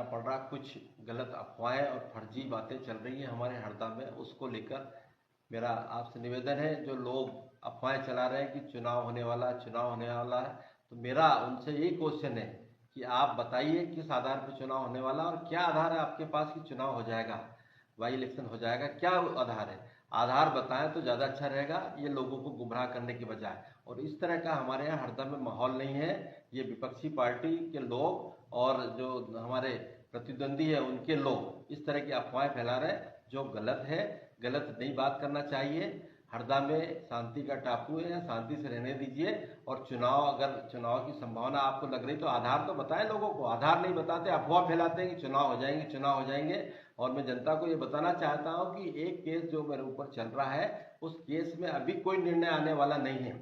पड़ रहा, कुछ गलत अफवाहें और फर्जी बातें चल रही हैं हमारे हरदा में। उसको लेकर मेरा आपसे निवेदन है, जो लोग अफवाहें चला रहे हैं कि चुनाव होने वाला है, तो मेरा उनसे यही क्वेश्चन है कि आप बताइए किस आधार पर चुनाव होने वाला और क्या आधार है आपके पास कि चुनाव हो जाएगा, बाई इलेक्शन हो जाएगा, क्या आधार है? आधार बताएं तो ज़्यादा अच्छा रहेगा, ये लोगों को गुमराह करने के बजाय। और इस तरह का हमारे यहाँ हरदा में माहौल नहीं है। ये विपक्षी पार्टी के लोग और जो हमारे प्रतिद्वंदी है उनके लोग इस तरह की अफवाहें फैला रहे हैं, जो गलत है। गलत नहीं बात करना चाहिए। हरदा में शांति का टापू है, शांति से रहने दीजिए। और अगर चुनाव की संभावना आपको लग रही तो आधार तो बताएं लोगों को। आधार नहीं बताते, अफवाह फैलाते हैं कि चुनाव हो जाएंगे। और मैं जनता को ये बताना चाहता हूँ कि एक केस जो मेरे ऊपर चल रहा है, उस केस में अभी कोई निर्णय आने वाला नहीं है।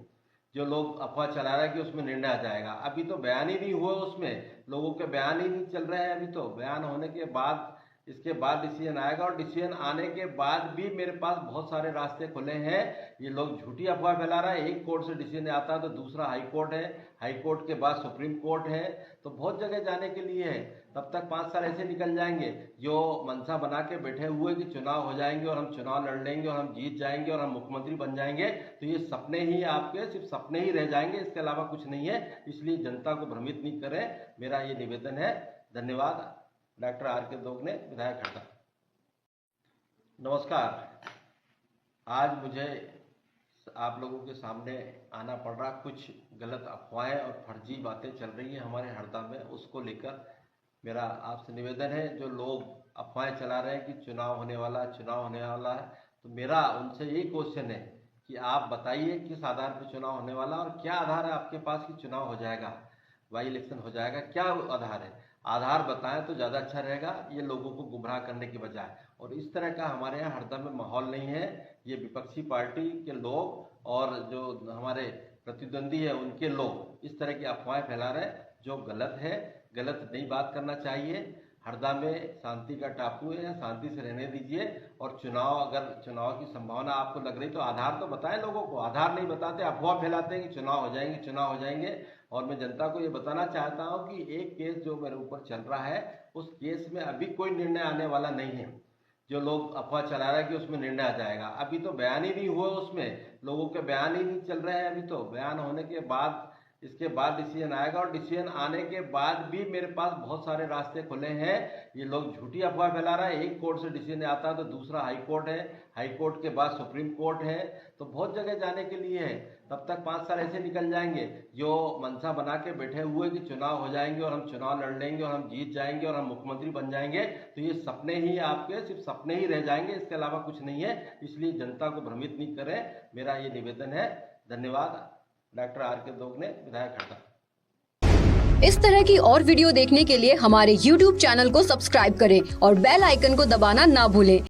जो लोग अफवाह चला रहे हैं कि उसमें निर्णय आ जाएगा, अभी तो बयान ही नहीं हुआ, उसमें लोगों के बयान ही नहीं चल रहे हैं। अभी तो बयान होने के बाद, इसके बाद डिसीजन आएगा। और डिसीजन आने के बाद भी मेरे पास बहुत सारे रास्ते खुले हैं। ये लोग झूठी अफवाह फैला रहा है। एक कोर्ट से डिसीजन आता है तो दूसरा हाई कोर्ट है, हाई कोर्ट के बाद सुप्रीम कोर्ट है, तो बहुत जगह जाने के लिए है। तब तक 5 साल ऐसे निकल जाएंगे। जो मनसा बना के बैठे हुए कि चुनाव हो जाएंगे और हम चुनाव लड़ लेंगे और हम जीत जाएंगे और हम मुख्यमंत्री बन जाएंगे, तो ये सपने ही आपके सिर्फ सपने ही रह जाएंगे, इसके अलावा कुछ नहीं है। इसलिए जनता को भ्रमित नहीं करें, मेरा ये निवेदन है। धन्यवाद। डॉक्टर आर के दोगने, विधायक हरदा। नमस्कार। आज मुझे आप लोगों के सामने आना पड़ रहा, कुछ गलत अफवाहें और फर्जी बातें चल रही हैं हमारे हरदा में। उसको लेकर मेरा आपसे निवेदन है, जो लोग अफवाहें चला रहे हैं कि चुनाव होने वाला है, तो मेरा उनसे यही क्वेश्चन है कि आप बताइए किस आधार पर चुनाव होने वाला और क्या आधार है आपके पास कि चुनाव हो जाएगा, बाई इलेक्शन हो जाएगा, क्या आधार है? आधार बताएं तो ज़्यादा अच्छा रहेगा, ये लोगों को गुमराह करने के बजाय। और इस तरह का हमारे यहाँ हरदा में माहौल नहीं है। ये विपक्षी पार्टी के लोग और जो हमारे प्रतिद्वंदी है उनके लोग इस तरह की अफवाहें फैला रहे हैं, जो गलत है। गलत नहीं बात करना चाहिए। हरदा में शांति का टापू है, शांति से रहने दीजिए। और अगर चुनाव की संभावना आपको लग रही तो आधार तो बताएं लोगों को। आधार नहीं बताते, अफवाह फैलाते हैं कि चुनाव हो जाएंगे। और मैं जनता को ये बताना चाहता हूँ कि एक केस जो मेरे ऊपर चल रहा है, उस केस में अभी कोई निर्णय आने वाला नहीं है। जो लोग अफवाह चला रहे हैं कि उसमें निर्णय आ जाएगा, अभी तो बयान ही नहीं हुआ, उसमें लोगों के बयान ही नहीं चल रहे हैं। अभी तो बयान होने के बाद, इसके बाद डिसीजन आएगा। और डिसीजन आने के बाद भी मेरे पास बहुत सारे रास्ते खुले हैं। ये लोग झूठी अफवाह फैला रहा है। एक कोर्ट से डिसीजन आता है तो दूसरा हाई कोर्ट है, हाई कोर्ट के बाद सुप्रीम कोर्ट है, तो बहुत जगह जाने के लिए है। तब तक 5 साल ऐसे निकल जाएंगे। जो मनसा बना के बैठे हुए कि चुनाव हो जाएंगे और हम चुनाव लड़ लेंगे और हम जीत जाएंगे और हम मुख्यमंत्री बन जाएंगे, तो ये सपने ही आपके सिर्फ सपने ही रह जाएंगे, इसके अलावा कुछ नहीं है। इसलिए जनता को भ्रमित नहीं करें, मेरा ये निवेदन है। धन्यवाद। डॉक्टर आर के दोगने, विधायक हरदा। इस तरह की और वीडियो देखने के लिए हमारे YouTube चैनल को सब्सक्राइब करें और बेल आइकन को दबाना ना भूलें।